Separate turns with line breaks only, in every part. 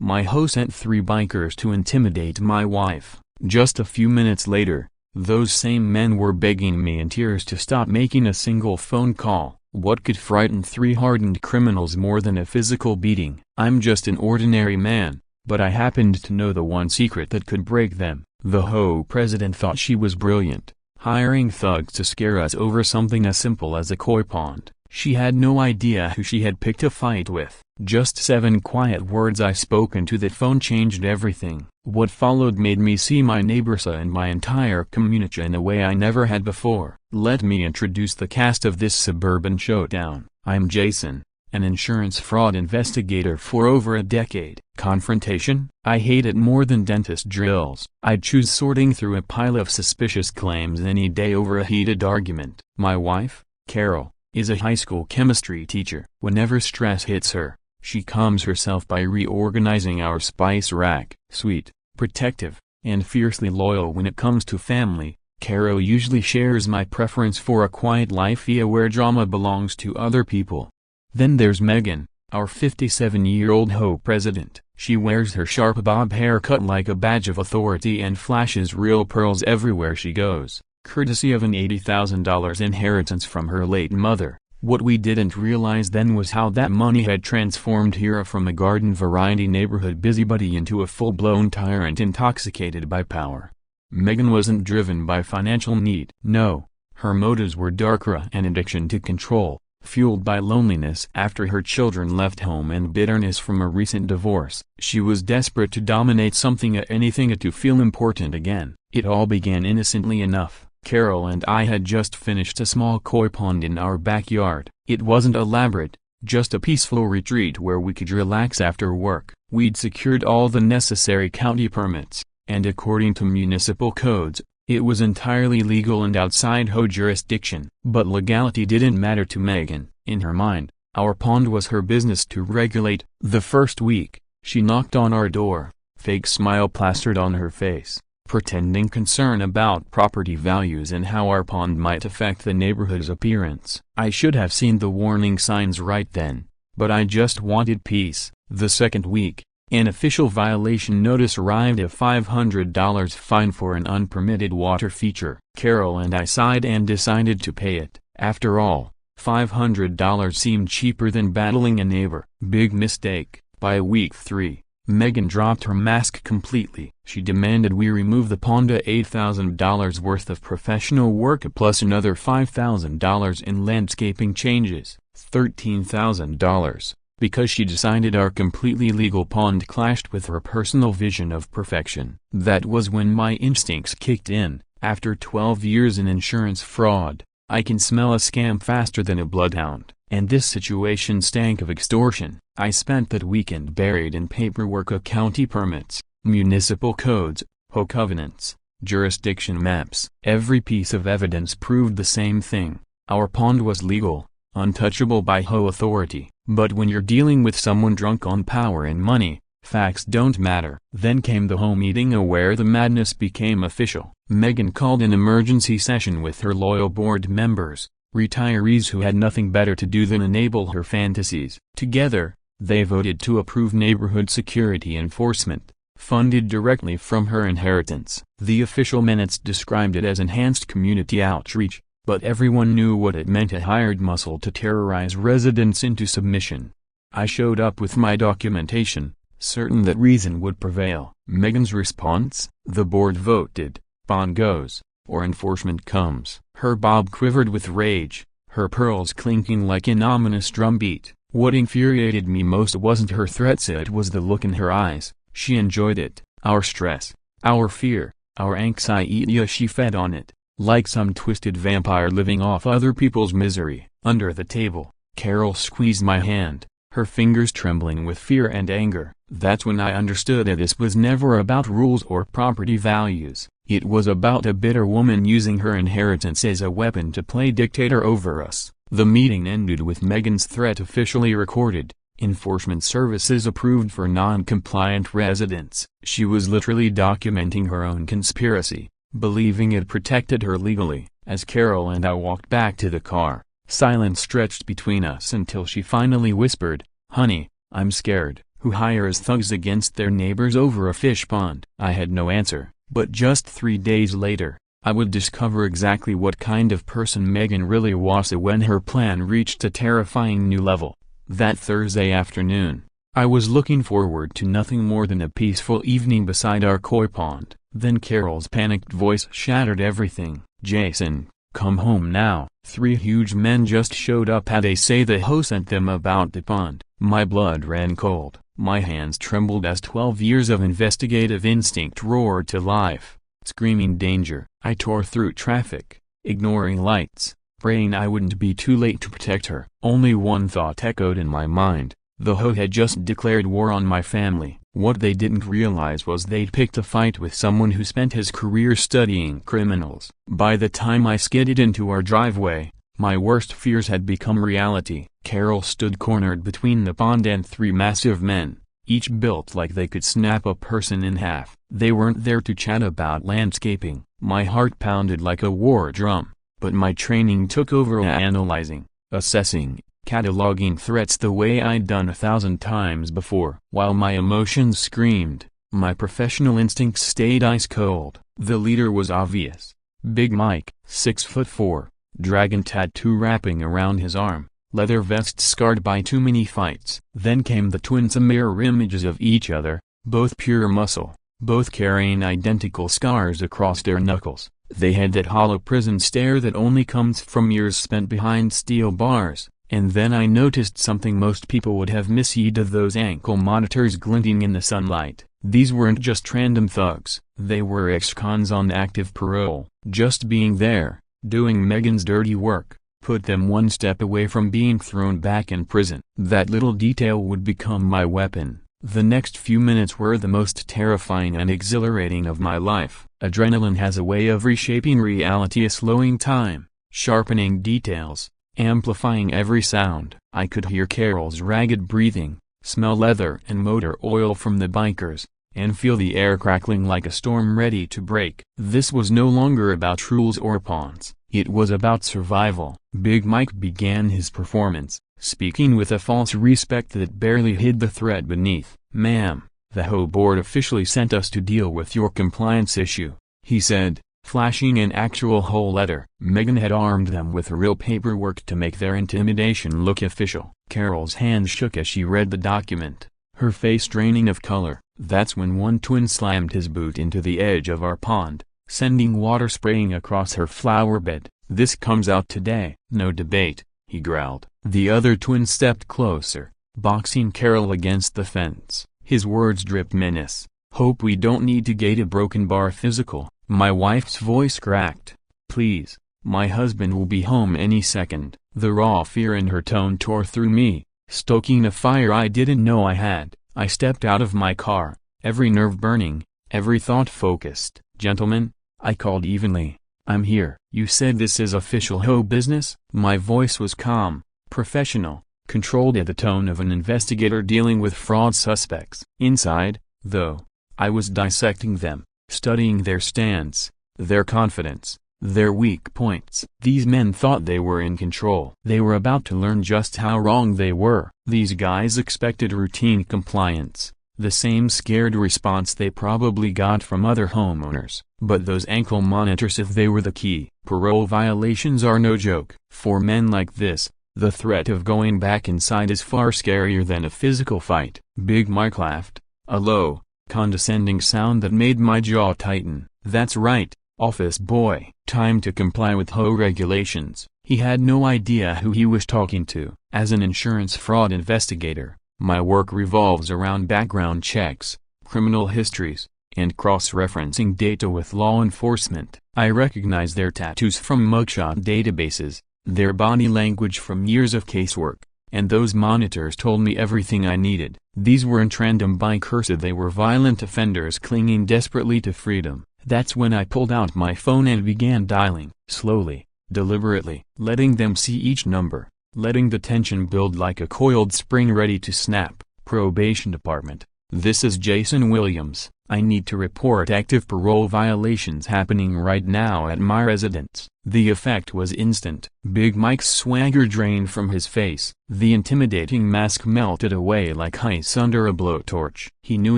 My HOA sent 3 bikers to intimidate my wife. Just a few minutes later, those same men were begging me in tears to stop making a single phone call. What could frighten 3 hardened criminals more than a physical beating? I'm just an ordinary man, but I happened to know the one secret that could break them. The HOA president thought she was brilliant, hiring thugs to scare us over something as simple as a koi pond. She had no idea who she had picked a fight with. Just 7 quiet words I spoke into that phone changed everything. What followed made me see my neighbors and my entire community in a way I never had before. Let me introduce the cast of this suburban showdown. I'm Jason, an insurance fraud investigator for over a decade. Confrontation? I hate it more than dentist drills. I'd choose sorting through a pile of suspicious claims any day over a heated argument. My wife, Carol, is a high school chemistry teacher. Whenever stress hits her, she calms herself by reorganizing our spice rack. Sweet, protective, and fiercely loyal when it comes to family, Carol usually shares my preference for a quiet life where drama belongs to other people. Then there's Megan, our 57-year-old HOA president. She wears her sharp bob haircut like a badge of authority and flashes real pearls everywhere she goes, courtesy of an $80,000 inheritance from her late mother. What we didn't realize then was how that money had transformed Hira from a garden-variety neighborhood busybody into a full-blown tyrant intoxicated by power. Megan wasn't driven by financial need. No, her motives were darker: an addiction to control, fueled by loneliness after her children left home and bitterness from a recent divorce. She was desperate to dominate something or anything to feel important again. It all began innocently enough. Carol and I had just finished a small koi pond in our backyard. It wasn't elaborate, just a peaceful retreat where we could relax after work. We'd secured all the necessary county permits, and according to municipal codes, it was entirely legal and outside HOA jurisdiction. But legality didn't matter to Megan. In her mind, our pond was her business to regulate. The first week, she knocked on our door, fake smile plastered on her face, pretending concern about property values and how our pond might affect the neighborhood's appearance. I should have seen the warning signs right then, but I just wanted peace. The second week, an official violation notice arrived: a $500 fine for an unpermitted water feature. Carol and I sighed and decided to pay it. After all, $500 seemed cheaper than battling a neighbor. Big mistake. By week 3, Megan dropped her mask completely. She demanded we remove the pond. $8,000 worth of professional work plus another $5,000 in landscaping changes. $13,000. Because she decided our completely legal pond clashed with her personal vision of perfection. That was when my instincts kicked in. After 12 years in insurance fraud, I can smell a scam faster than a bloodhound. And this situation stank of extortion. I spent that weekend buried in paperwork: county permits, municipal codes, HOA covenants, jurisdiction maps. Every piece of evidence proved the same thing: our pond was legal, untouchable by HOA authority. But when you're dealing with someone drunk on power and money, facts don't matter. Then came the HOA meeting where the madness became official. Megan called an emergency session with her loyal board members, retirees who had nothing better to do than enable her fantasies. Together, they voted to approve neighborhood security enforcement, funded directly from her inheritance. The official minutes described it as enhanced community outreach, but everyone knew what it meant: a hired muscle to terrorize residents into submission. I showed up with my documentation, certain that reason would prevail. Megan's response? The board voted, bond goes, or enforcement comes. Her bob quivered with rage, her pearls clinking like an ominous drumbeat. What infuriated me most wasn't her threats, it was the look in her eyes. She enjoyed it. Our stress, our fear, our anxiety, she fed on it, like some twisted vampire living off other people's misery. Under the table, Carol squeezed my hand, her fingers trembling with fear and anger. That's when I understood that this was never about rules or property values. It was about a bitter woman using her inheritance as a weapon to play dictator over us. The meeting ended with Megan's threat officially recorded, enforcement services approved for non-compliant residents. She was literally documenting her own conspiracy, believing it protected her legally. As Carol and I walked back to the car, silence stretched between us until she finally whispered, "Honey, I'm scared." who hires thugs against their neighbors over a fish pond? I had no answer, but just 3 days later, I would discover exactly what kind of person Megan really was when her plan reached a terrifying new level. That Thursday afternoon, I was looking forward to nothing more than a peaceful evening beside our koi pond. Then Carol's panicked voice shattered everything. "Jason, come home now." 3 huge men just showed up. They say the HOA sent them about the pond. My blood ran cold. My hands trembled as 12 years of investigative instinct roared to life. Screaming danger, I tore through traffic, ignoring lights, praying I wouldn't be too late to protect her. Only one thought echoed in my mind. The HOA had just declared war on my family. What they didn't realize was they'd picked a fight with someone who spent his career studying criminals. By the time I skidded into our driveway, my worst fears had become reality. Carol stood cornered between the pond and 3 massive men, each built like they could snap a person in half. They weren't there to chat about landscaping. My heart pounded like a war drum, but my training took over, analyzing, assessing, cataloging threats the way I'd done 1,000 times before. While my emotions screamed, my professional instincts stayed ice cold. The leader was obvious. Big Mike, 6'4", dragon tattoo wrapping around his arm, leather vest scarred by too many fights. Then came the twins, mirror images of each other, both pure muscle, both carrying identical scars across their knuckles. They had that hollow prison stare that only comes from years spent behind steel bars. And then I noticed something most people would have misread: those ankle monitors glinting in the sunlight. These weren't just random thugs. They were ex-cons on active parole. Just being there, doing Megan's dirty work, put them one step away from being thrown back in prison. That little detail would become my weapon. The next few minutes were the most terrifying and exhilarating of my life. Adrenaline has a way of reshaping reality, slowing time, sharpening details, amplifying every sound. I could hear Carol's ragged breathing, smell leather and motor oil from the bikers, and feel the air crackling like a storm ready to break. This was no longer about rules or pawns. It was about survival. Big Mike began his performance, speaking with a false respect that barely hid the threat beneath. "Ma'am, the HOA board officially sent us to deal with your compliance issue," he said, flashing an actual whole letter. Megan had armed them with real paperwork to make their intimidation look official. Carol's hands shook as she read the document, her face draining of color. That's when one twin slammed his boot into the edge of our pond, sending water spraying across her flower bed. "This comes out today." "No debate," he growled. The other twin stepped closer, boxing Carol against the fence. His words dripped menace. "Hope we don't need to gate a broken bar physical." My wife's voice cracked. "Please, my husband will be home any second." The raw fear in her tone tore through me, stoking a fire I didn't know I had. I stepped out of my car, every nerve burning, every thought focused. "Gentlemen," I called evenly, "I'm here." "You said this is official HOA business?" My voice was calm, professional, controlled at the tone of an investigator dealing with fraud suspects. Inside, though, I was dissecting them, studying their stance, their confidence, their weak points. These men thought they were in control. They were about to learn just how wrong they were. These guys expected routine compliance, the same scared response they probably got from other homeowners. But those ankle monitors, if they were the key. Parole violations are no joke. For men like this, the threat of going back inside is far scarier than a physical fight. Big Mike laughed, a low, condescending sound that made my jaw tighten. "That's right, office boy. Time to comply with HOA regulations." He had no idea who he was talking to. As an insurance fraud investigator, my work revolves around background checks, criminal histories, and cross-referencing data with law enforcement. I recognize their tattoos from mugshot databases, their body language from years of casework, and those monitors told me everything I needed. These weren't random bikers, they were violent offenders clinging desperately to freedom. That's when I pulled out my phone and began dialing, slowly, deliberately, letting them see each number, letting the tension build like a coiled spring ready to snap. "Probation Department, this is Jason Williams," I need to report active parole violations happening right now at my residence. The effect was instant. Big Mike's swagger drained from his face. The intimidating mask melted away like ice under a blowtorch. He knew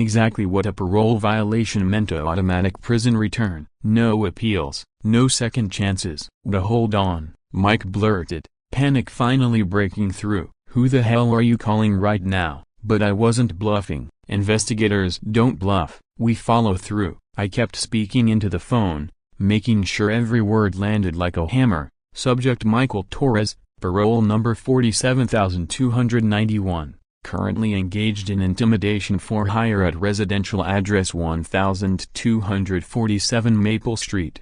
exactly what a parole violation meant: automatic prison return. No appeals, no second chances. Hold on, Mike blurted, panic finally breaking through. Who the hell are you calling right now? But I wasn't bluffing. Investigators don't bluff, we follow through. I kept speaking into the phone, making sure every word landed like a hammer. Subject: Michael Torres, parole number 47291, currently engaged in intimidation for hire at residential address 1247 Maple Street.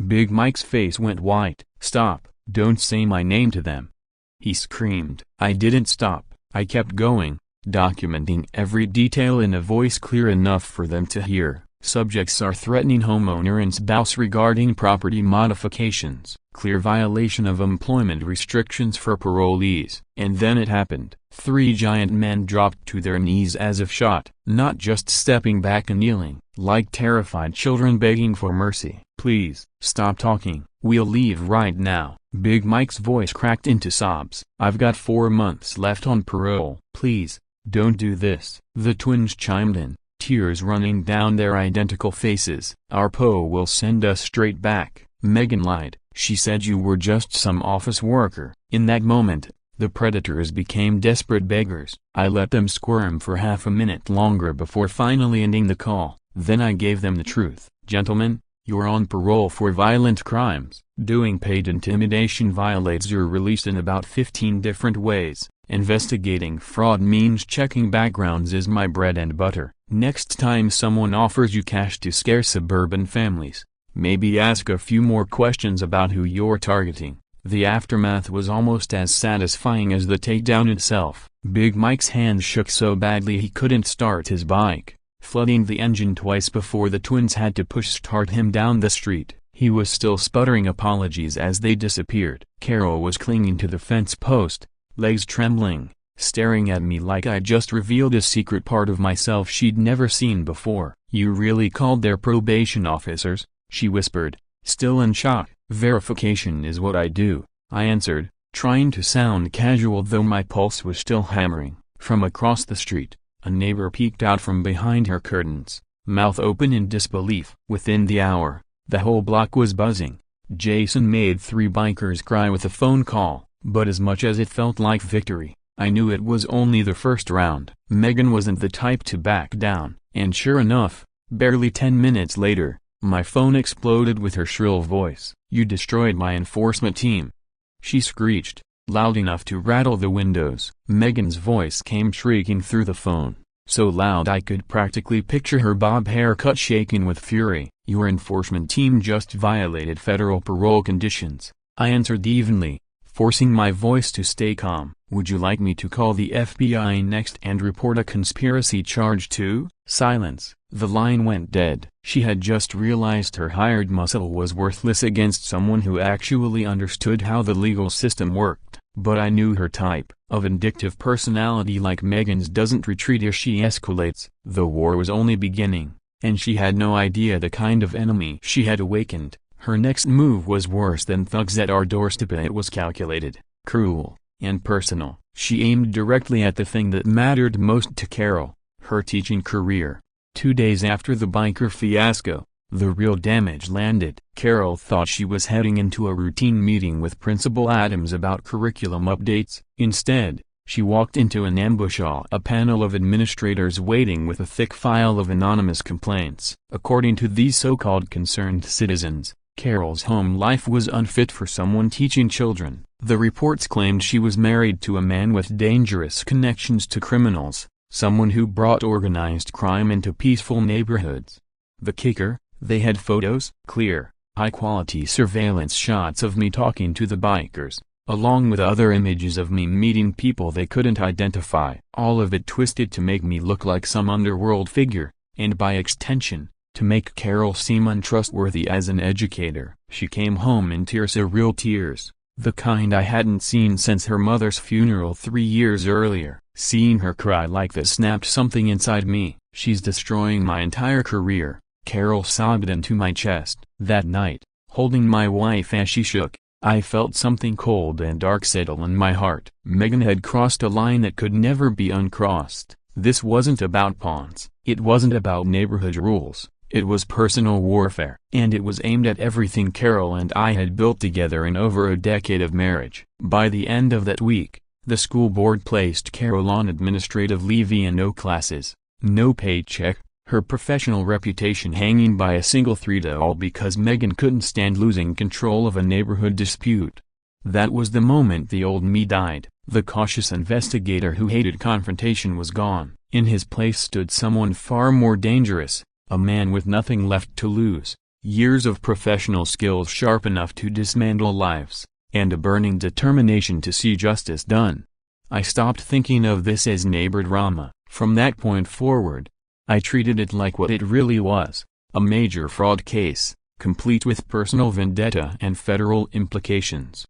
Big Mike's face went white. Stop, don't say my name to them, he screamed. I didn't stop, I kept going, documenting every detail in a voice clear enough for them to hear. Subjects are threatening homeowner and spouse regarding property modifications, clear violation of employment restrictions for parolees. And then it happened. 3 giant men dropped to their knees as if shot, not just stepping back and kneeling, like terrified children begging for mercy. Please, stop talking, we'll leave right now. Big Mike's voice cracked into sobs. I've got 4 months left on parole. Please, don't do this. The twins chimed in, tears running down their identical faces. Our PO will send us straight back. Megan lied. She said you were just some office worker. In that moment, the predators became desperate beggars. I let them squirm for half a minute longer before finally ending the call. Then I gave them the truth. Gentlemen, you're on parole for violent crimes. Doing paid intimidation violates your release in about 15 different ways. Investigating fraud means checking backgrounds is my bread and butter. Next time someone offers you cash to scare suburban families, maybe ask a few more questions about who you're targeting. The aftermath was almost as satisfying as the takedown itself. Big Mike's hands shook so badly he couldn't start his bike, flooding the engine twice before the twins had to push start him down the street. He was still sputtering apologies as they disappeared. Carol was clinging to the fence post, legs trembling, staring at me like I just revealed a secret part of myself she'd never seen before. You really called their probation officers? She whispered, still in shock. Verification is what I do, I answered, trying to sound casual though my pulse was still hammering. From across the street, a neighbor peeked out from behind her curtains, mouth open in disbelief. Within the hour, the whole block was buzzing. Jason made 3 bikers cry with a phone call, but as much as it felt like victory, I knew it was only the first round. Megan wasn't the type to back down, and sure enough, barely 10 minutes later, my phone exploded with her shrill voice. You destroyed my enforcement team, she screeched, loud enough to rattle the windows. Megan's voice came shrieking through the phone, so loud I could practically picture her bob haircut shaking with fury. Your enforcement team just violated federal parole conditions, I answered evenly, forcing my voice to stay calm. Would you like me to call the FBI next and report a conspiracy charge too? Silence. The line went dead. She had just realized her hired muscle was worthless against someone who actually understood how the legal system worked. But I knew her type. A vindictive personality like Megan's doesn't retreat if she escalates. The war was only beginning, and she had no idea the kind of enemy she had awakened. Her next move was worse than thugs at our doorstep. It was calculated, cruel, and personal. She aimed directly at the thing that mattered most to Carol, her teaching career. 2 days after the biker fiasco, the real damage landed. Carol thought she was heading into a routine meeting with Principal Adams about curriculum updates. Instead, she walked into an ambush, a panel of administrators waiting with a thick file of anonymous complaints. According to these so-called concerned citizens, Carol's home life was unfit for someone teaching children. The reports claimed she was married to a man with dangerous connections to criminals, someone who brought organized crime into peaceful neighborhoods. The kicker? They had photos, clear, high-quality surveillance shots of me talking to the bikers, along with other images of me meeting people they couldn't identify. All of it twisted to make me look like some underworld figure, and by extension, to make Carol seem untrustworthy as an educator. She came home in tears, real tears, The kind I hadn't seen since her mother's funeral 3 years earlier. Seeing her cry like this snapped something inside me. "She's destroying my entire career," Carol sobbed into my chest. That night, holding my wife as she shook, I felt something cold and dark settle in my heart. Megan had crossed a line that could never be uncrossed. This wasn't about pawns. It wasn't about neighborhood rules. It was personal warfare. And it was aimed at everything Carol and I had built together in over a decade of marriage. By the end of that week, the school board placed Carol on administrative leave and no classes, no paycheck, her professional reputation hanging by a single thread, all because Megan couldn't stand losing control of a neighborhood dispute. That was the moment the old me died. The cautious investigator who hated confrontation was gone. In his place stood someone far more dangerous, a man with nothing left to lose, years of professional skills sharp enough to dismantle lives, and a burning determination to see justice done. I stopped thinking of this as neighbor drama. From that point forward, I treated it like what it really was, a major fraud case, complete with personal vendetta and federal implications.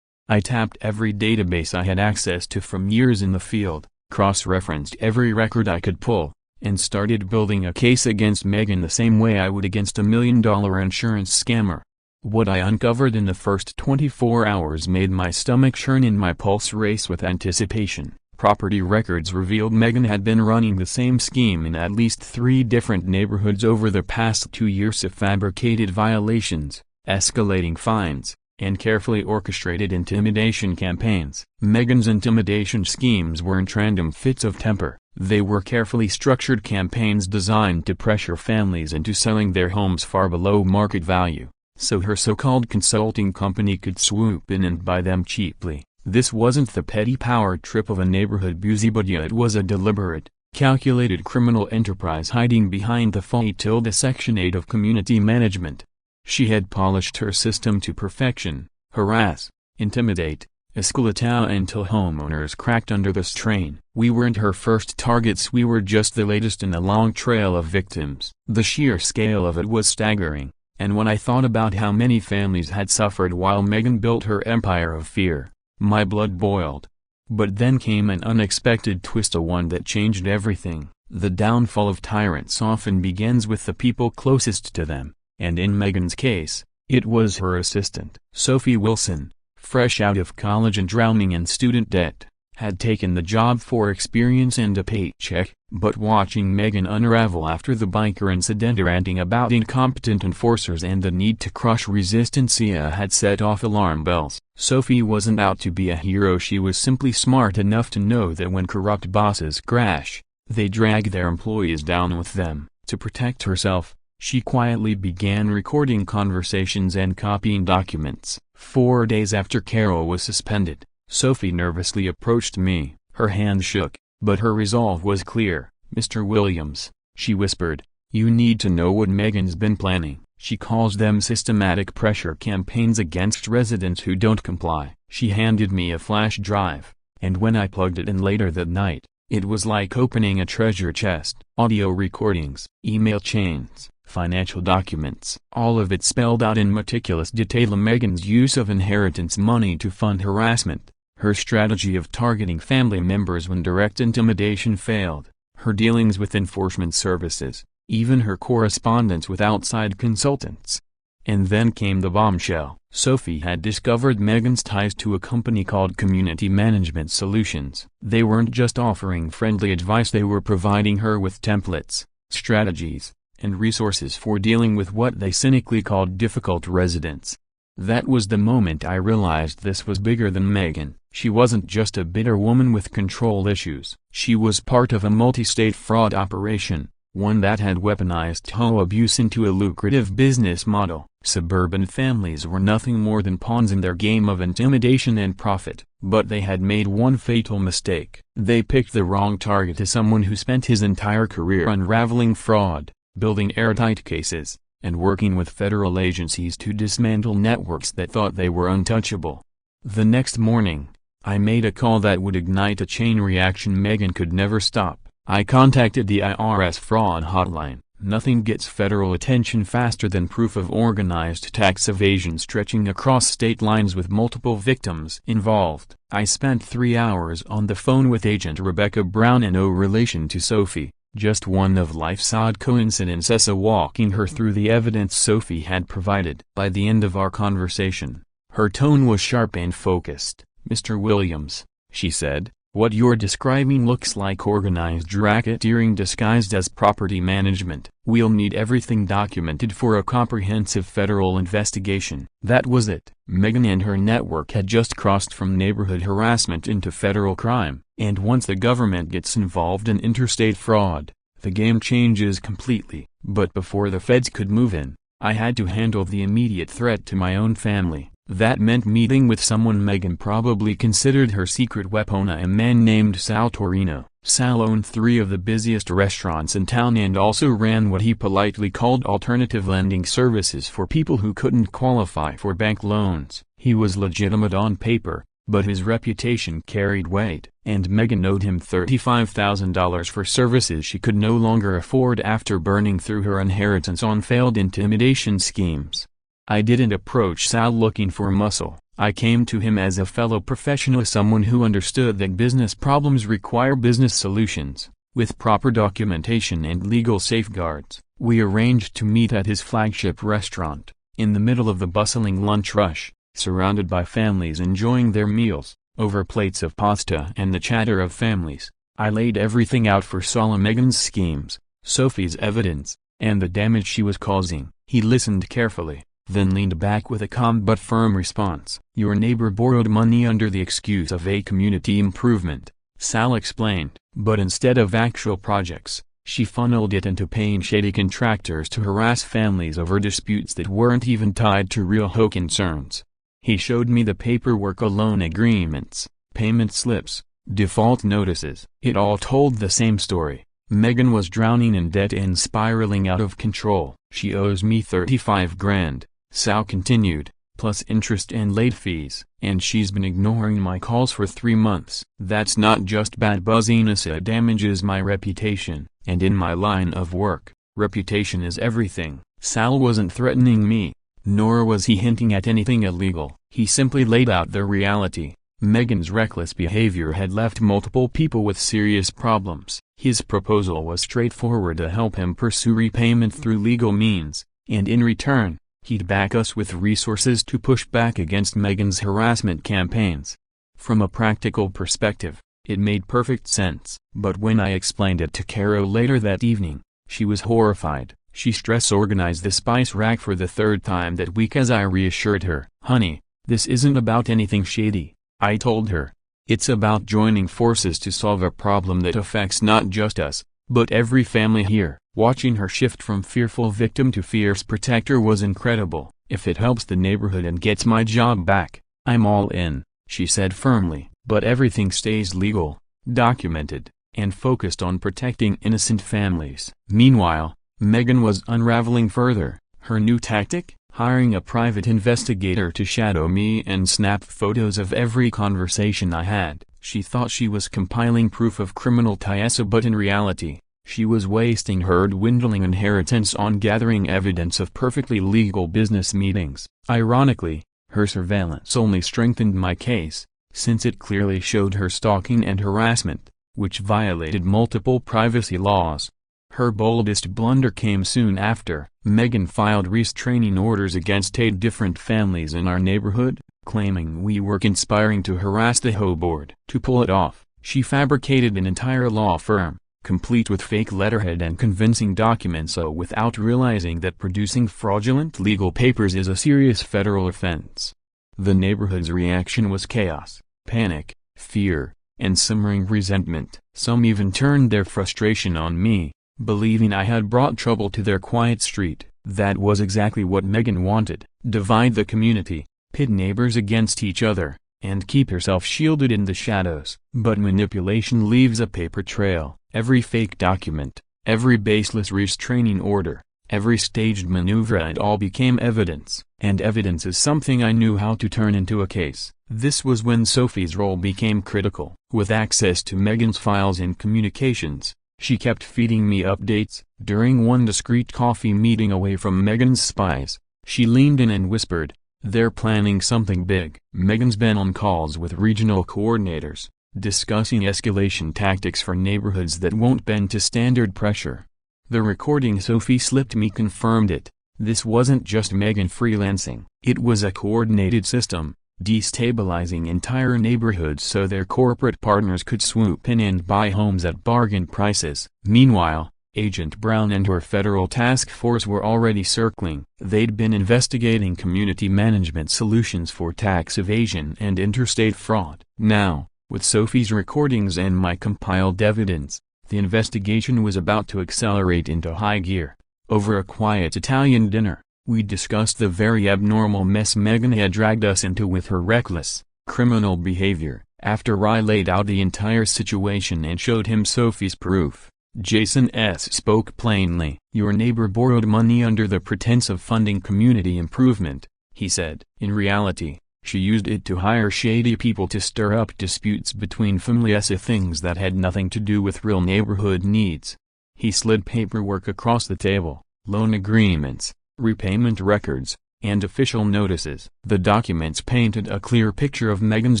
I tapped every database I had access to from years in the field, cross-referenced every record I could pull, and started building a case against Megan the same way I would against $1 million insurance scammer. What I uncovered in the first 24 hours made my stomach churn and my pulse race with anticipation. Property records revealed Megan had been running the same scheme in at least 3 different neighborhoods over the past 2 years of fabricated violations, escalating fines, and carefully orchestrated intimidation campaigns. Megan's intimidation schemes weren't random fits of temper. They were carefully structured campaigns designed to pressure families into selling their homes far below market value, so her so-called consulting company could swoop in and buy them cheaply. This wasn't the petty power trip of a neighborhood busybody, it was a deliberate, calculated criminal enterprise hiding behind the phony Section 8 of community management. She had polished her system to perfection: harass, intimidate, escalate until homeowners cracked under the strain. We weren't her first targets, we were just the latest in a long trail of victims. The sheer scale of it was staggering, and when I thought about how many families had suffered while Megan built her empire of fear, my blood boiled. But then came an unexpected twist, a one that changed everything. The downfall of tyrants often begins with the people closest to them, and in Megan's case, it was her assistant. Sophie Wilson, fresh out of college and drowning in student debt, had taken the job for experience and a paycheck, but watching Megan unravel after the biker incident, ranting about incompetent enforcers and the need to crush resistance had set off alarm bells. Sophie wasn't out to be a hero, she was simply smart enough to know that when corrupt bosses crash, they drag their employees down with them. To protect herself, she quietly began recording conversations and copying documents. 4 days after Carol was suspended, Sophie nervously approached me. Her hand shook, but her resolve was clear. "Mr. Williams," she whispered, "you need to know what Megan's been planning. She calls them systematic pressure campaigns against residents who don't comply." She handed me a flash drive, and when I plugged it in later that night, it was like opening a treasure chest. Audio recordings, email chains, financial documents, all of it spelled out in meticulous detail. Megan's use of inheritance money to fund harassment, her strategy of targeting family members when direct intimidation failed, her dealings with enforcement services, even her correspondence with outside consultants. And then came the bombshell. Sophie had discovered Megan's ties to a company called Community Management Solutions. They weren't just offering friendly advice, they were providing her with templates, strategies, and resources for dealing with what they cynically called difficult residents. That was the moment I realized this was bigger than Megan. She wasn't just a bitter woman with control issues. She was part of a multi-state fraud operation, one that had weaponized HOA abuse into a lucrative business model. Suburban families were nothing more than pawns in their game of intimidation and profit. But they had made one fatal mistake. They picked the wrong target as someone who spent his entire career unraveling fraud, building airtight cases, and working with federal agencies to dismantle networks that thought they were untouchable. The next morning, I made a call that would ignite a chain reaction Megan could never stop. I contacted the IRS fraud hotline, Nothing gets federal attention faster than proof of organized tax evasion stretching across state lines with multiple victims involved. I spent 3 hours on the phone with Agent Rebecca Brown, in no relation to Sophie, just one of life's odd coincidences, walking her through the evidence Sophie had provided. By the end of our conversation, her tone was sharp and focused. "Mr. Williams," she said, "what you're describing looks like organized racketeering disguised as property management. We'll need everything documented for a comprehensive federal investigation." That was it. Megan and her network had just crossed from neighborhood harassment into federal crime, and once the government gets involved in interstate fraud, the game changes completely. But before the feds could move in, I had to handle the immediate threat to my own family. That meant meeting with someone Megan probably considered her secret weapon, a man named Sal Torino. Sal owned 3 of the busiest restaurants in town and also ran what he politely called alternative lending services for people who couldn't qualify for bank loans. He was legitimate on paper, but his reputation carried weight, and Megan owed him $35,000 for services she could no longer afford after burning through her inheritance on failed intimidation schemes. I didn't approach Sal looking for muscle. I came to him as a fellow professional, someone who understood that business problems require business solutions, with proper documentation and legal safeguards. We arranged to meet at his flagship restaurant, in the middle of the bustling lunch rush, surrounded by families enjoying their meals, over plates of pasta and the chatter of families. I laid everything out for Sal: Megan's schemes, Sophie's evidence, and the damage she was causing. He listened carefully, then leaned back with a calm but firm response. "Your neighbor borrowed money under the excuse of a community improvement," Sal explained, "but instead of actual projects, she funneled it into paying shady contractors to harass families over disputes that weren't even tied to real HOA concerns." He showed me the paperwork, loan agreements, payment slips, default notices. It all told the same story. Megan was drowning in debt and spiraling out of control. "She owes me 35 grand. Sal continued, "plus interest and late fees. And she's been ignoring my calls for 3 months. That's not just bad buzziness, it damages my reputation. And in my line of work, reputation is everything." Sal wasn't threatening me, nor was he hinting at anything illegal. He simply laid out the reality. Megan's reckless behavior had left multiple people with serious problems. His proposal was straightforward: to help him pursue repayment through legal means, and in return, he'd back us with resources to push back against Megan's harassment campaigns. From a practical perspective, it made perfect sense. But when I explained it to Caro later that evening, she was horrified. She stress organized the spice rack for the 3rd time that week as I reassured her. "Honey, this isn't about anything shady," I told her. "It's about joining forces to solve a problem that affects not just us, but every family here." Watching her shift from fearful victim to fierce protector was incredible. "If it helps the neighborhood and gets my job back, I'm all in," she said firmly. "But everything stays legal, documented, and focused on protecting innocent families." Meanwhile, Megan was unraveling further. Her new tactic? Hiring a private investigator to shadow me and snap photos of every conversation I had. She thought she was compiling proof of criminal ties, but in reality, she was wasting her dwindling inheritance on gathering evidence of perfectly legal business meetings. Ironically, her surveillance only strengthened my case, since it clearly showed her stalking and harassment, which violated multiple privacy laws. Her boldest blunder came soon after. Megan filed restraining orders against 8 different families in our neighborhood, claiming we were conspiring to harass the HOA board. To pull it off, she fabricated an entire law firm, complete with fake letterhead and convincing documents, without realizing that producing fraudulent legal papers is a serious federal offense. The neighborhood's reaction was chaos, panic, fear, and simmering resentment. Some even turned their frustration on me, believing I had brought trouble to their quiet street. That was exactly what Megan wanted: divide the community, pit neighbors against each other, and keep herself shielded in the shadows. But manipulation leaves a paper trail. Every fake document, every baseless restraining order, every staged maneuver, it all became evidence. And evidence is something I knew how to turn into a case. This was when Sophie's role became critical. With access to Megan's files and communications, She kept feeding me updates. During one discreet coffee meeting away from Megan's spies, she leaned in and whispered, "They're planning something big." Megan's been on calls with regional coordinators, discussing escalation tactics for neighborhoods that won't bend to standard pressure. The recording Sophie slipped me confirmed it. This wasn't just Megan freelancing. It was a coordinated system, destabilizing entire neighborhoods so their corporate partners could swoop in and buy homes at bargain prices. Meanwhile, Agent Brown and her federal task force were already circling. They'd been investigating community management solutions for tax evasion and interstate fraud. Now, with Sophie's recordings and my compiled evidence, the investigation was about to accelerate into high gear. Over a quiet Italian dinner, we discussed the very abnormal mess Megan had dragged us into with her reckless, criminal behavior. After I laid out the entire situation and showed him Sophie's proof, Jason S. spoke plainly. "Your neighbor borrowed money under the pretense of funding community improvement," he said. "In reality, she used it to hire shady people to stir up disputes between families, things that had nothing to do with real neighborhood needs." He slid paperwork across the table, loan agreements, repayment records, and official notices. The documents painted a clear picture of Megan's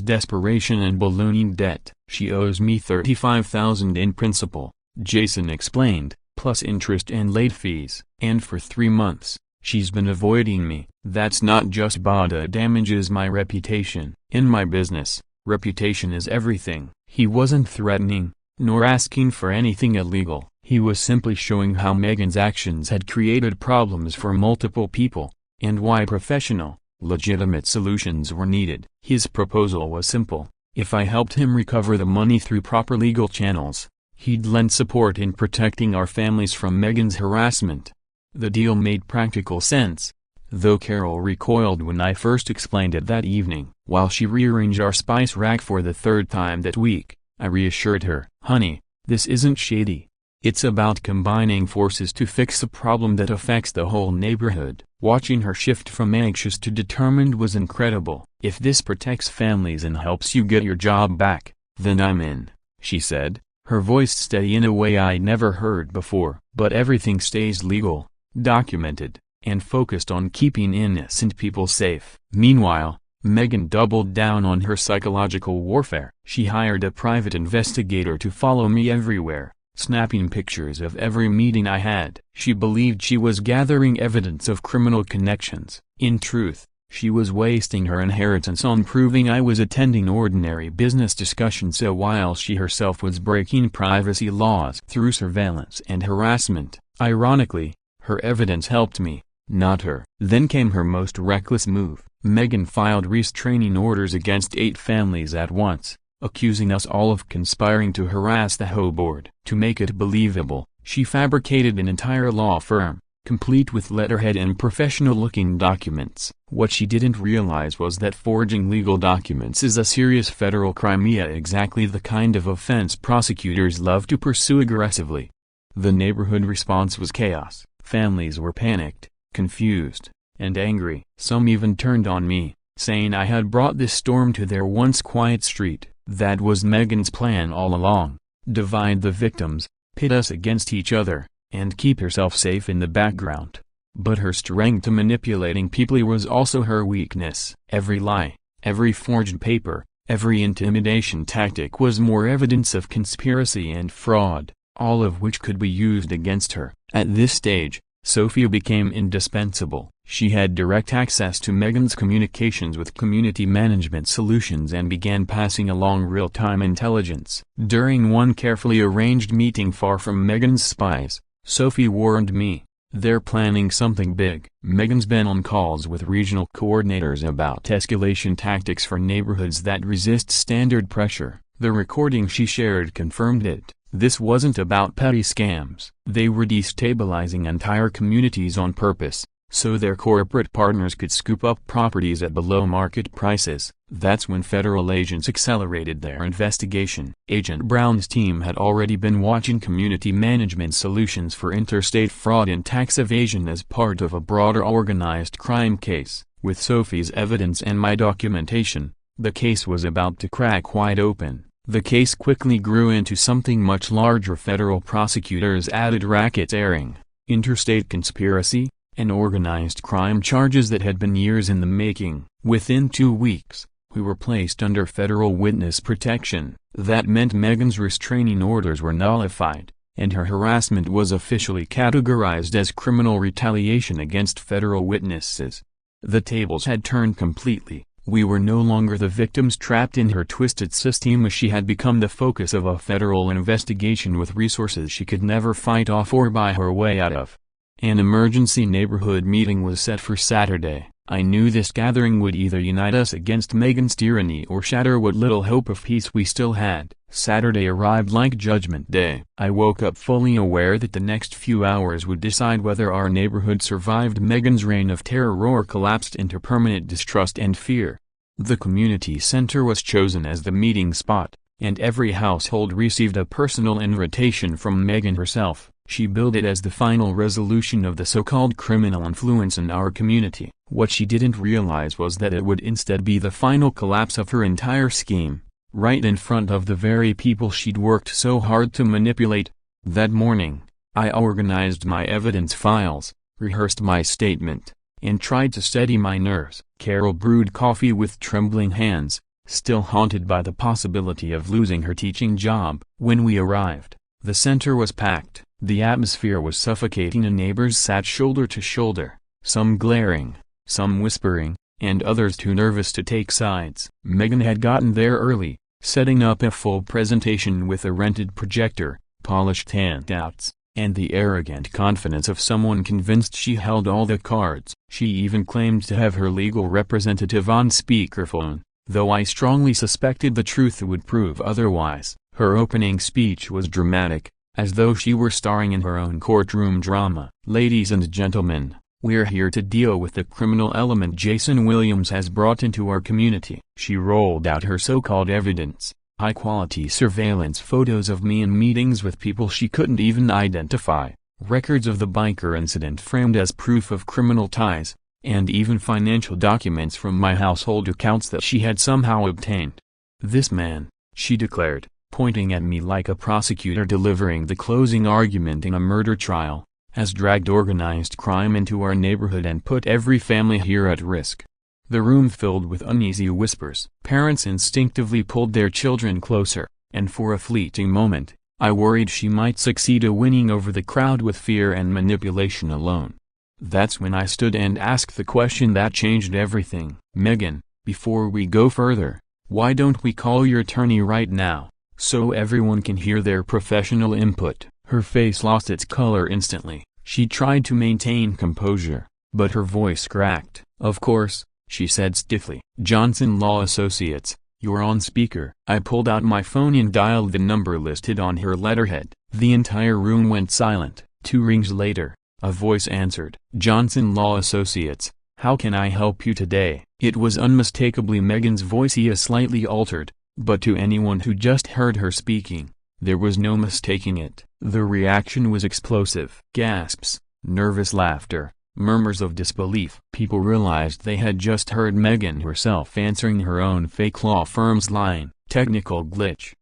desperation and ballooning debt. "She owes me $35,000 in principal," Jason explained, "plus interest and late fees. And for 3 months, she's been avoiding me. That's not just bad, it damages my reputation. In my business, reputation is everything." He wasn't threatening, nor asking for anything illegal. He was simply showing how Megan's actions had created problems for multiple people, and why professional, legitimate solutions were needed. His proposal was simple. If I helped him recover the money through proper legal channels, he'd lend support in protecting our families from Megan's harassment. The deal made practical sense, though Carol recoiled when I first explained it that evening. While she rearranged our spice rack for the 3rd time that week, I reassured her, "Honey, this isn't shady. It's about combining forces to fix a problem that affects the whole neighborhood." Watching her shift from anxious to determined was incredible. "If this protects families and helps you get your job back, then I'm in," she said, her voice steady in a way I'd never heard before. "But everything stays legal, documented, and focused on keeping innocent people safe." Meanwhile, Megan doubled down on her psychological warfare. She hired a private investigator to follow me everywhere, snapping pictures of every meeting I had. She believed she was gathering evidence of criminal connections. In truth, she was wasting her inheritance on proving I was attending ordinary business discussions, so while she herself was breaking privacy laws through surveillance and harassment. Ironically, her evidence helped me, not her. Then came her most reckless move. Megan filed restraining orders against 8 families at once, accusing us all of conspiring to harass the HOA board. To make it believable, she fabricated an entire law firm, complete with letterhead and professional-looking documents. What she didn't realize was that forging legal documents is a serious federal crime, exactly the kind of offense prosecutors love to pursue aggressively. The neighborhood response was chaos. Families were panicked, confused, and angry. Some even turned on me, saying I had brought this storm to their once quiet street. That was Megan's plan all along: divide the victims, pit us against each other, and keep herself safe in the background. But her strength to manipulating people was also her weakness. Every lie, every forged paper, every intimidation tactic was more evidence of conspiracy and fraud, all of which could be used against her. At this stage, Sophia became indispensable. She had direct access to Megan's communications with community management solutions and began passing along real-time intelligence. During one carefully arranged meeting far from Megan's spies, Sophie warned me, "They're planning something big." Megan's been on calls with regional coordinators about escalation tactics for neighborhoods that resist standard pressure. The recording she shared confirmed it. This wasn't about petty scams. They were destabilizing entire communities on purpose, so their corporate partners could scoop up properties at below-market prices. That's when federal agents accelerated their investigation. Agent Brown's team had already been watching community management solutions for interstate fraud and tax evasion as part of a broader organized crime case. With Sophie's evidence and my documentation, the case was about to crack wide open. The case quickly grew into something much larger. Federal prosecutors added racketeering, interstate conspiracy, and organized crime charges that had been years in the making. Within 2 weeks, we were placed under federal witness protection. That meant Megan's restraining orders were nullified, and her harassment was officially categorized as criminal retaliation against federal witnesses. The tables had turned completely. We were no longer the victims trapped in her twisted system. She had become the focus of a federal investigation with resources she could never fight off or buy her way out of. An emergency neighborhood meeting was set for Saturday. I knew this gathering would either unite us against Megan's tyranny or shatter what little hope of peace we still had. Saturday arrived like Judgment Day. I woke up fully aware that the next few hours would decide whether our neighborhood survived Megan's reign of terror or collapsed into permanent distrust and fear. The community center was chosen as the meeting spot, and every household received a personal invitation from Megan herself. She billed it as the final resolution of the so-called criminal influence in our community. What she didn't realize was that it would instead be the final collapse of her entire scheme, right in front of the very people she'd worked so hard to manipulate. That morning, I organized my evidence files, rehearsed my statement, and tried to steady my nerves. Carol brewed coffee with trembling hands, still haunted by the possibility of losing her teaching job. When we arrived, the center was packed. The atmosphere was suffocating. Neighbors sat shoulder to shoulder, some glaring, some whispering, and others too nervous to take sides. Megan had gotten there early, setting up a full presentation with a rented projector, polished handouts, and the arrogant confidence of someone convinced she held all the cards. She even claimed to have her legal representative on speakerphone, though I strongly suspected the truth would prove otherwise. Her opening speech was dramatic, as though she were starring in her own courtroom drama. Ladies and gentlemen, we're here to deal with the criminal element Jason Williams has brought into our community. She rolled out her so-called evidence, high-quality surveillance photos of me in meetings with people she couldn't even identify, records of the biker incident framed as proof of criminal ties, and even financial documents from my household accounts that she had somehow obtained. This man, she declared, pointing at me like a prosecutor delivering the closing argument in a murder trial, has dragged organized crime into our neighborhood and put every family here at risk. The room filled with uneasy whispers. Parents instinctively pulled their children closer, and for a fleeting moment, I worried she might succeed in winning over the crowd with fear and manipulation alone. That's when I stood and asked the question that changed everything. Megan, before we go further, why don't we call your attorney right now, so everyone can hear their professional input? Her face lost its color instantly. She tried to maintain composure, but her voice cracked. Of course, she said stiffly. Johnson Law Associates, you're on speaker. I pulled out my phone and dialed the number listed on her letterhead. The entire room went silent. 2 rings later, a voice answered. Johnson Law Associates, how can I help you today? It was unmistakably Megan's voice, slightly altered, but to anyone who just heard her speaking, there was no mistaking it. The reaction was explosive. Gasps, nervous laughter, murmurs of disbelief. People realized they had just heard Megan herself answering her own fake law firm's line. Technical glitch,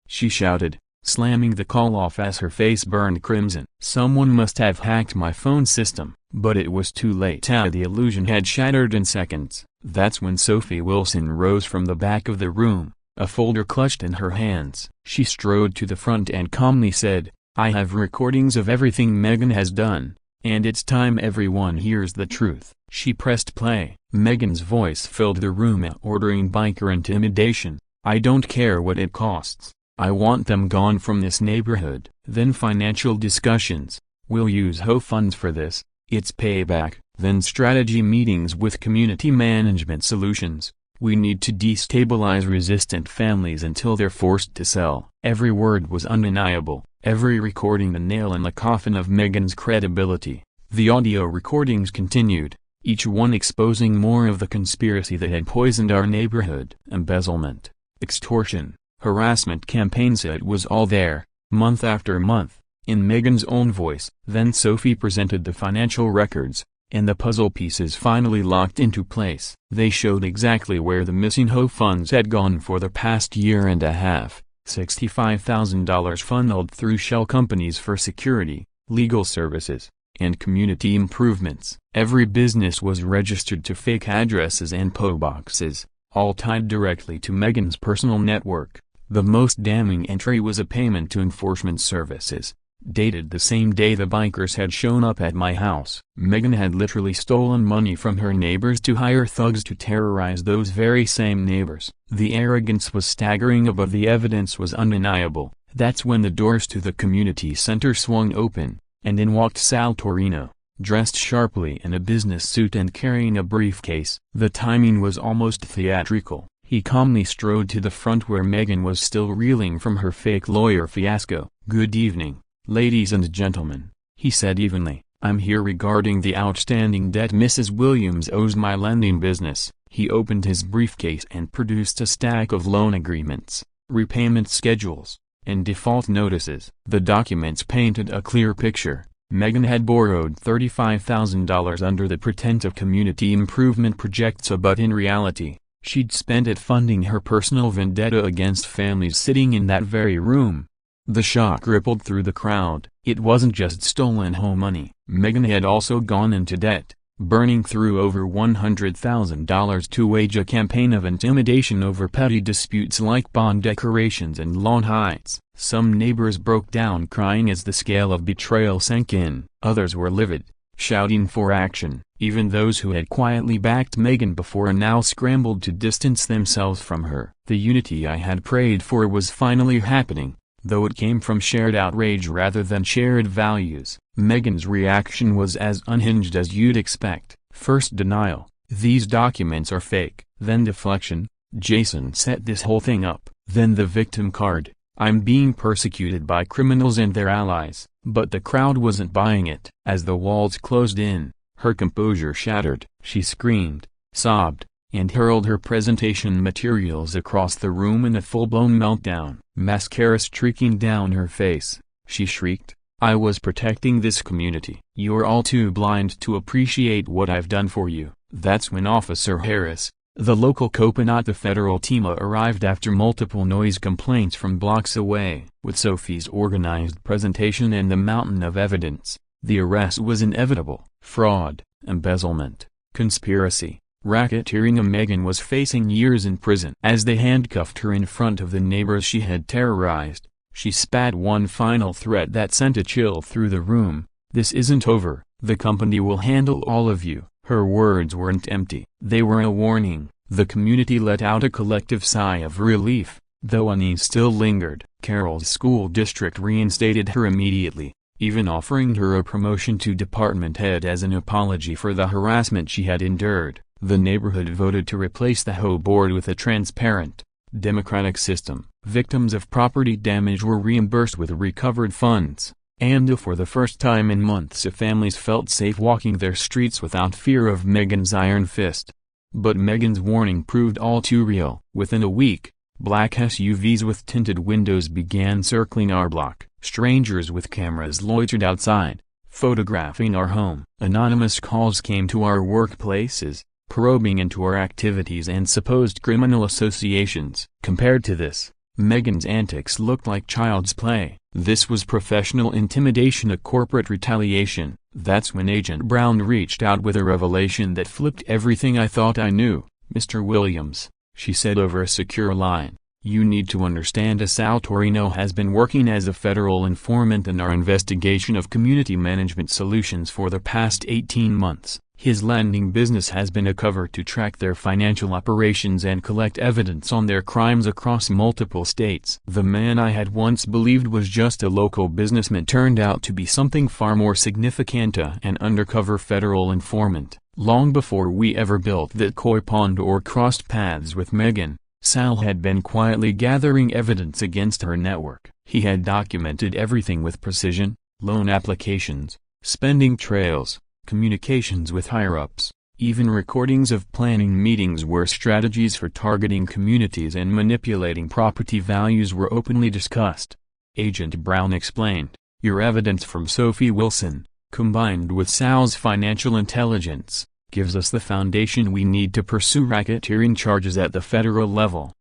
she shouted, slamming the call off as her face burned crimson. Someone must have hacked my phone system, but it was too late. The illusion had shattered in seconds. That's when Sophie Wilson rose from the back of the room, a folder clutched in her hands. She strode to the front and calmly said, I have recordings of everything Megan has done, and it's time everyone hears the truth. She pressed play. Megan's voice filled the room, ordering biker intimidation. I don't care what it costs. I want them gone from this neighborhood. Then financial discussions. We'll use HOA funds for this. It's payback. Then strategy meetings with community management solutions. We need to destabilize resistant families until they're forced to sell. Every word was undeniable, every recording the nail in the coffin of Megan's credibility. The audio recordings continued, each one exposing more of the conspiracy that had poisoned our neighborhood. Embezzlement, extortion, harassment campaigns, it was all there, month after month, in Megan's own voice. Then Sophie presented the financial records, and the puzzle pieces finally locked into place. They showed exactly where the missing HOA funds had gone for the past year and a half, $65,000 funneled through shell companies for security, legal services, and community improvements. Every business was registered to fake addresses and PO boxes, all tied directly to Megan's personal network. The most damning entry was a payment to enforcement services, dated the same day the bikers had shown up at my house. Megan had literally stolen money from her neighbors to hire thugs to terrorize those very same neighbors. The arrogance was staggering, but the evidence was undeniable. That's when the doors to the community center swung open, and in walked Sal Torino, dressed sharply in a business suit and carrying a briefcase. The timing was almost theatrical. He calmly strode to the front where Megan was still reeling from her fake lawyer fiasco. "Good evening, ladies and gentlemen," he said evenly. "I'm here regarding the outstanding debt Mrs. Williams owes my lending business." He opened his briefcase and produced a stack of loan agreements, repayment schedules, and default notices. The documents painted a clear picture. Megan had borrowed $35,000 under the pretense of community improvement projects, but in reality, she'd spent it funding her personal vendetta against families sitting in that very room. The shock rippled through the crowd. It wasn't just stolen home money. Megan had also gone into debt, burning through over $100,000 to wage a campaign of intimidation over petty disputes like bond decorations and lawn heights. Some neighbors broke down crying as the scale of betrayal sank in. Others were livid, shouting for action. Even those who had quietly backed Megan before now scrambled to distance themselves from her. The unity I had prayed for was finally happening, though it came from shared outrage rather than shared values. Megan's reaction was as unhinged as you'd expect. First denial, "These documents are fake." Then deflection, "Jason set this whole thing up." Then the victim card, "I'm being persecuted by criminals and their allies." But the crowd wasn't buying it. As the walls closed in, her composure shattered. She screamed, sobbed, and hurled her presentation materials across the room in a full-blown meltdown. Mascara streaking down her face, she shrieked, "I was protecting this community. You're all too blind to appreciate what I've done for you." That's when Officer Harris, the local cop, and not the federal team, arrived after multiple noise complaints from blocks away. With Sophie's organized presentation and the mountain of evidence, the arrest was inevitable. Fraud, embezzlement, conspiracy, racketeering. Megan was facing years in prison. As they handcuffed her in front of the neighbors she had terrorized, she spat one final threat that sent a chill through the room: "This isn't over. The company will handle all of you." Her words weren't empty. They were a warning. The community let out a collective sigh of relief, though unease still lingered. Carroll's school district reinstated her immediately, even offering her a promotion to department head as an apology for the harassment she had endured. The neighborhood voted to replace the HOA board with a transparent, democratic system. Victims of property damage were reimbursed with recovered funds, and for the first time in months families felt safe walking their streets without fear of Megan's iron fist. But Megan's warning proved all too real. Within a week, black SUVs with tinted windows began circling our block. Strangers with cameras loitered outside, photographing our home. Anonymous calls came to our workplaces, probing into our activities and supposed criminal associations. Compared to this, Megan's antics looked like child's play. This was professional intimidation, a corporate retaliation. That's when Agent Brown reached out with a revelation that flipped everything I thought I knew. "Mr. Williams," she said over a secure line, "you need to understand Sal Torino has been working as a federal informant in our investigation of community management solutions for the past 18 months. His lending business has been a cover to track their financial operations and collect evidence on their crimes across multiple states." The man I had once believed was just a local businessman turned out to be something far more significant, an undercover federal informant. Long before we ever built that koi pond or crossed paths with Megan, Sal had been quietly gathering evidence against her network. He had documented everything with precision: loan applications, spending trails, communications with higher-ups, even recordings of planning meetings where strategies for targeting communities and manipulating property values were openly discussed. Agent Brown explained, "Your evidence from Sophie Wilson, combined with Sal's financial intelligence, gives us the foundation we need to pursue racketeering charges at the federal level."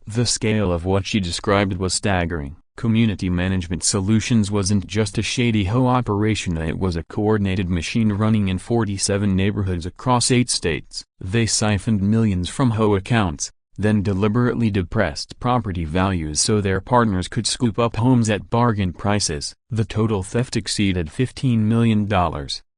The scale of what she described was staggering. Community Management Solutions wasn't just a shady HOA operation, it was a coordinated machine running in 47 neighborhoods across 8 states. They siphoned millions from HOA accounts, then deliberately depressed property values so their partners could scoop up homes at bargain prices. The total theft exceeded $15 million,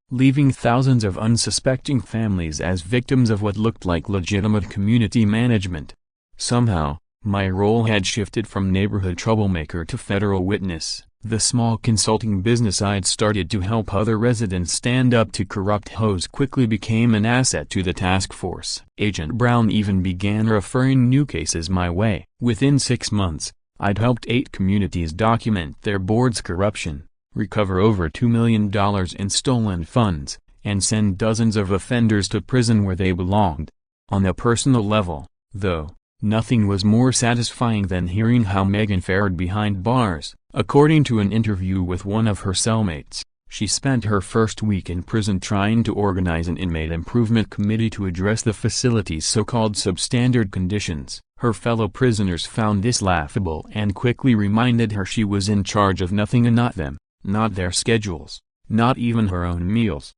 leaving thousands of unsuspecting families as victims of what looked like legitimate community management. Somehow, my role had shifted from neighborhood troublemaker to federal witness. The small consulting business I'd started to help other residents stand up to corrupt HOAs quickly became an asset to the task force. Agent Brown even began referring new cases my way. Within 6 months, I'd helped 8 communities document their board's corruption, recover over $2 million in stolen funds, and send dozens of offenders to prison where they belonged. On a personal level, though, nothing was more satisfying than hearing how Megan fared behind bars. According to an interview with one of her cellmates, she spent her first week in prison trying to organize an inmate improvement committee to address the facility's so-called substandard conditions. Her fellow prisoners found this laughable and quickly reminded her she was in charge of nothing and not them, not their schedules, not even her own meals.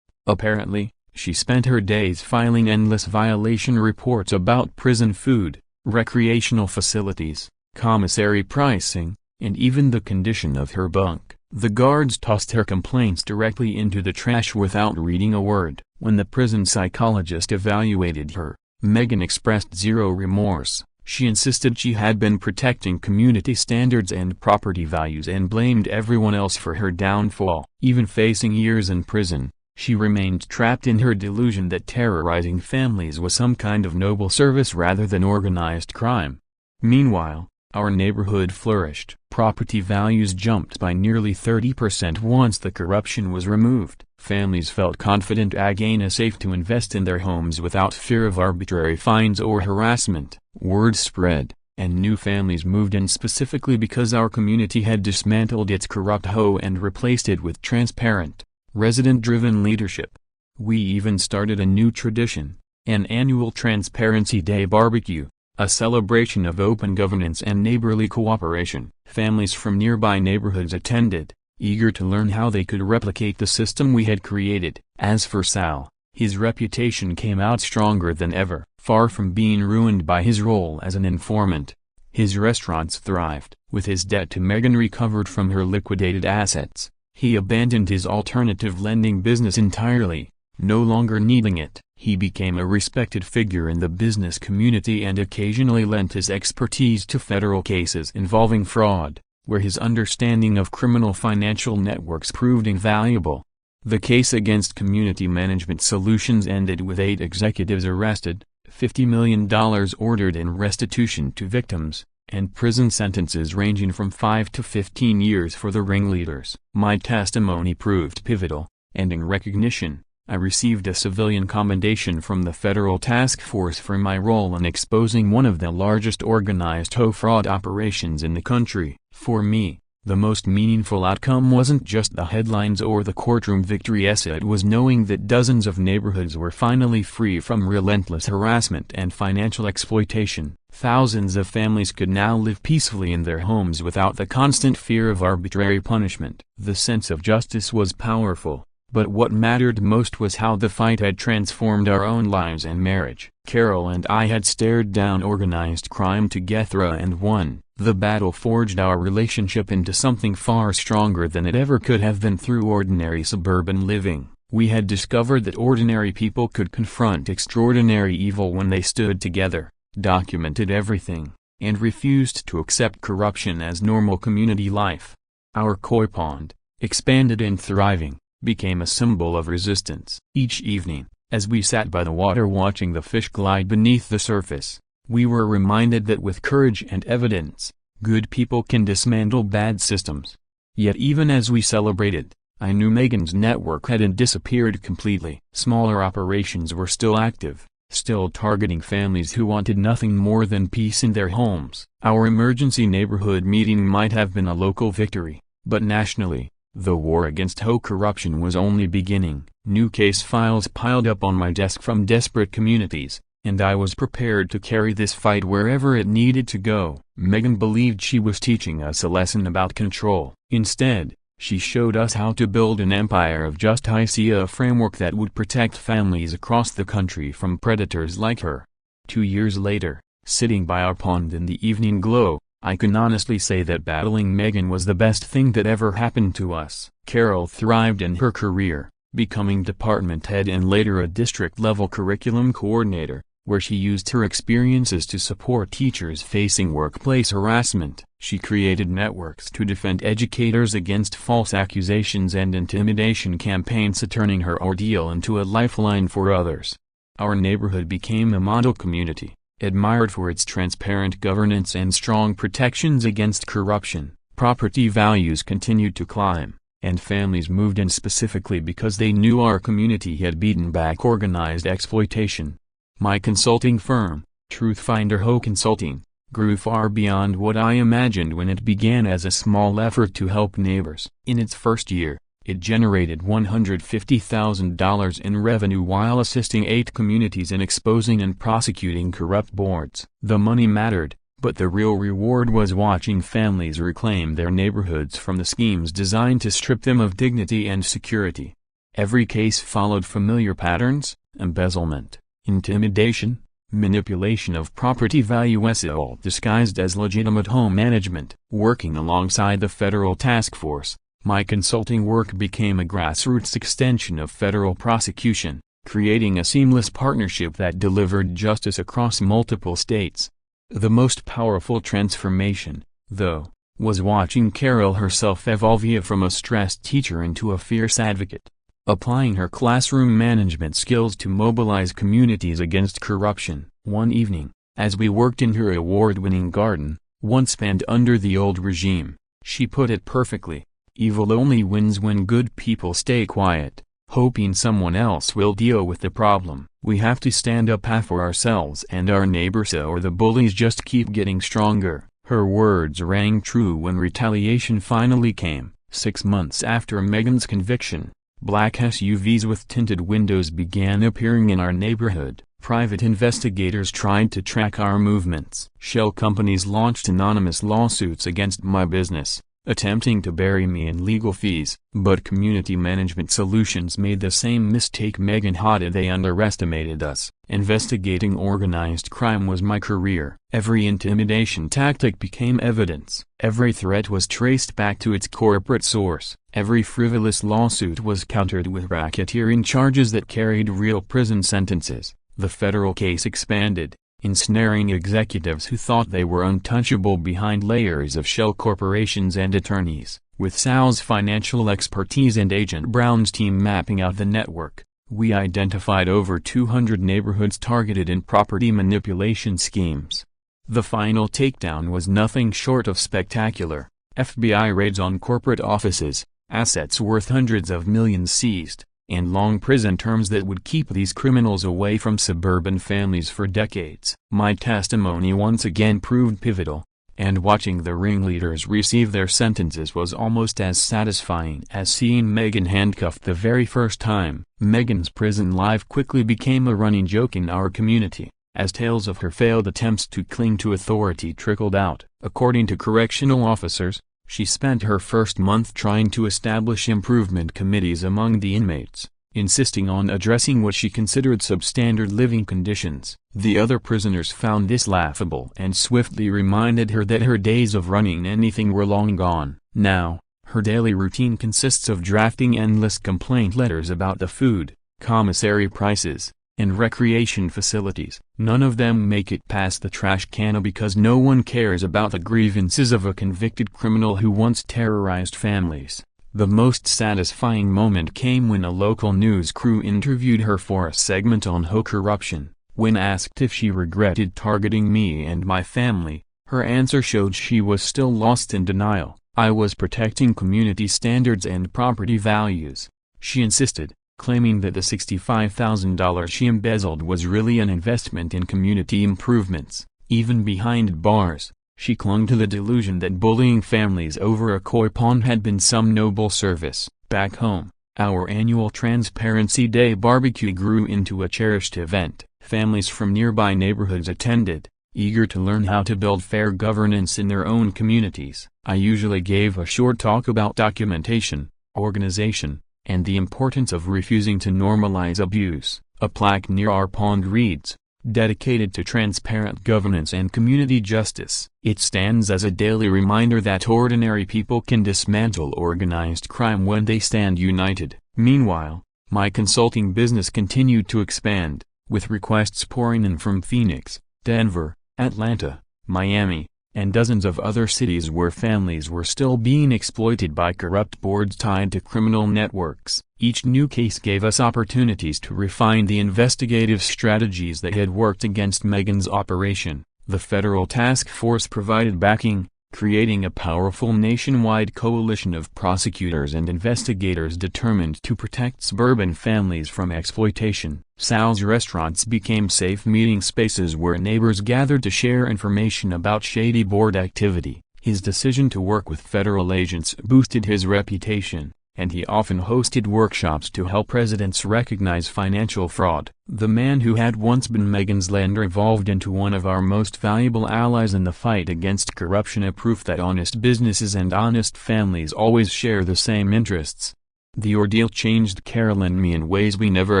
Apparently, she spent her days filing endless violation reports about prison food, recreational facilities, commissary pricing, and even the condition of her bunk. The guards tossed her complaints directly into the trash without reading a word. When the prison psychologist evaluated her, Megan expressed zero remorse. She insisted she had been protecting community standards and property values and blamed everyone else for her downfall. Even facing years in prison, she remained trapped in her delusion that terrorizing families was some kind of noble service rather than organized crime. Meanwhile, our neighborhood flourished. Property values jumped by nearly 30% once the corruption was removed. Families felt confident again, safe to invest in their homes without fear of arbitrary fines or harassment. Word spread, and new families moved in specifically because our community had dismantled its corrupt HOA and replaced it with transparent, resident-driven leadership. We even started a new tradition, an annual Transparency Day barbecue, a celebration of open governance and neighborly cooperation. Families from nearby neighborhoods attended, eager to learn how they could replicate the system we had created. As for Sal, his reputation came out stronger than ever. Far from being ruined by his role as an informant, his restaurants thrived. With his debt to Megan recovered from her liquidated assets, he abandoned his alternative lending business entirely. No longer needing it, he became a respected figure in the business community and occasionally lent his expertise to federal cases involving fraud, where his understanding of criminal financial networks proved invaluable. The case against Community Management Solutions ended with 8 executives arrested, $50 million ordered in restitution to victims, and prison sentences ranging from 5 to 15 years for the ringleaders. My testimony proved pivotal, and in recognition, I received a civilian commendation from the federal task force for my role in exposing one of the largest organized HOA fraud operations in the country. For me, the most meaningful outcome wasn't just the headlines or the courtroom victory, it was knowing that dozens of neighborhoods were finally free from relentless harassment and financial exploitation. Thousands of families could now live peacefully in their homes without the constant fear of arbitrary punishment. The sense of justice was powerful. But what mattered most was how the fight had transformed our own lives and marriage. Carol and I had stared down organized crime together and won. The battle forged our relationship into something far stronger than it ever could have been through ordinary suburban living. We had discovered that ordinary people could confront extraordinary evil when they stood together, documented everything, and refused to accept corruption as normal community life. Our koi pond, expanded and thriving, became a symbol of resistance. Each evening, as we sat by the water watching the fish glide beneath the surface, we were reminded that with courage and evidence, good people can dismantle bad systems. Yet even as we celebrated, I knew Megan's network hadn't disappeared completely. Smaller operations were still active, still targeting families who wanted nothing more than peace in their homes. Our emergency neighborhood meeting might have been a local victory, but nationally, the war against HOA corruption was only beginning. New case files piled up on my desk from desperate communities, and I was prepared to carry this fight wherever it needed to go. Megan believed she was teaching us a lesson about control. Instead, she showed us how to build an empire of justice, a framework that would protect families across the country from predators like her. 2 years later, sitting by our pond in the evening glow, I can honestly say that battling Megan was the best thing that ever happened to us. Carol thrived in her career, becoming department head and later a district-level curriculum coordinator, where she used her experiences to support teachers facing workplace harassment. She created networks to defend educators against false accusations and intimidation campaigns, turning her ordeal into a lifeline for others. Our neighborhood became a model community, admired for its transparent governance and strong protections against corruption. Property values continued to climb, and families moved in specifically because they knew our community had beaten back organized exploitation. My consulting firm, Truthfinder HOA Consulting, grew far beyond what I imagined when it began as a small effort to help neighbors. In its first year, it generated $150,000 in revenue while assisting 8 communities in exposing and prosecuting corrupt boards. The money mattered, but the real reward was watching families reclaim their neighborhoods from the schemes designed to strip them of dignity and security. Every case followed familiar patterns: embezzlement, intimidation, manipulation of property values, all disguised as legitimate home management. Working alongside the federal task force, my consulting work became a grassroots extension of federal prosecution, creating a seamless partnership that delivered justice across multiple states. The most powerful transformation, though, was watching Carol herself evolve from a stressed teacher into a fierce advocate, applying her classroom management skills to mobilize communities against corruption. One evening, as we worked in her award-winning garden, once banned under the old regime, she put it perfectly: evil only wins when good people stay quiet, hoping someone else will deal with the problem. We have to stand up for ourselves and our neighbors, or the bullies just keep getting stronger. Her words rang true when retaliation finally came. 6 months after Megan's conviction, black SUVs with tinted windows began appearing in our neighborhood. Private investigators tried to track our movements. Shell companies launched anonymous lawsuits against my business, attempting to bury me in legal fees. But Community Management Solutions made the same mistake Megan had. They underestimated us. Investigating organized crime was my career. Every intimidation tactic became evidence. Every threat was traced back to its corporate source. Every frivolous lawsuit was countered with racketeering charges that carried real prison sentences. The federal case expanded, ensnaring executives who thought they were untouchable behind layers of shell corporations and attorneys. With Sal's financial expertise and Agent Brown's team mapping out the network, we identified over 200 neighborhoods targeted in property manipulation schemes. The final takedown was nothing short of spectacular: FBI raids on corporate offices, assets worth hundreds of millions seized, and long prison terms that would keep these criminals away from suburban families for decades. My testimony once again proved pivotal, and watching the ringleaders receive their sentences was almost as satisfying as seeing Megan handcuffed the very first time. Megan's prison life quickly became a running joke in our community, as tales of her failed attempts to cling to authority trickled out. According to correctional officers, she spent her first month trying to establish improvement committees among the inmates, insisting on addressing what she considered substandard living conditions. The other prisoners found this laughable and swiftly reminded her that her days of running anything were long gone. Now, her daily routine consists of drafting endless complaint letters about the food, commissary prices, and recreation facilities. None of them make it past the trash can because no one cares about the grievances of a convicted criminal who once terrorized families. The most satisfying moment came when a local news crew interviewed her for a segment on HOA corruption. When asked if she regretted targeting me and my family, her answer showed she was still lost in denial. "I was protecting community standards and property values," she insisted, claiming that the $65,000 she embezzled was really an investment in community improvements. Even behind bars, she clung to the delusion that bullying families over a koi pond had been some noble service. Back home, our annual Transparency Day barbecue grew into a cherished event, Families from nearby neighborhoods attended, eager to learn how to build fair governance in their own communities. I usually gave a short talk about documentation, organization, and the importance of refusing to normalize abuse. A plaque near our pond reads, "Dedicated to transparent governance and community justice." It stands as a daily reminder that ordinary people can dismantle organized crime when they stand united. Meanwhile, my consulting business continued to expand, with requests pouring in from Phoenix, Denver, Atlanta, Miami, and dozens of other cities where families were still being exploited by corrupt boards tied to criminal networks. Each new case gave us opportunities to refine the investigative strategies that had worked against Megan's operation. The federal task force provided backing, creating a powerful nationwide coalition of prosecutors and investigators determined to protect suburban families from exploitation. Sal's restaurants became safe meeting spaces where neighbors gathered to share information about shady board activity. His decision to work with federal agents boosted his reputation, and he often hosted workshops to help residents recognize financial fraud. The man who had once been Megan's lender evolved into one of our most valuable allies in the fight against corruption, a proof that honest businesses and honest families always share the same interests. The ordeal changed Carol and me in ways we never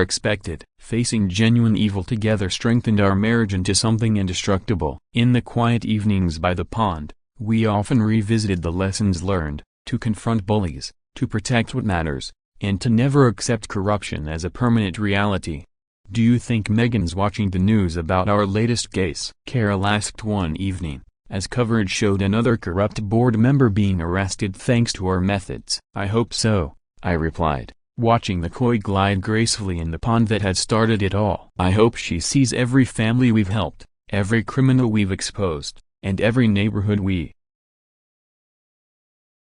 expected. Facing genuine evil together strengthened our marriage into something indestructible. In the quiet evenings by the pond, we often revisited the lessons learned, to confront bullies, to protect what matters, and to never accept corruption as a permanent reality. "Do you think Megan's watching the news about our latest case?" Carol asked one evening, as coverage showed another corrupt board member being arrested thanks to our methods. "I hope so," I replied, watching the koi glide gracefully in the pond that had started it all. "I hope she sees every family we've helped, every criminal we've exposed, and every neighborhood we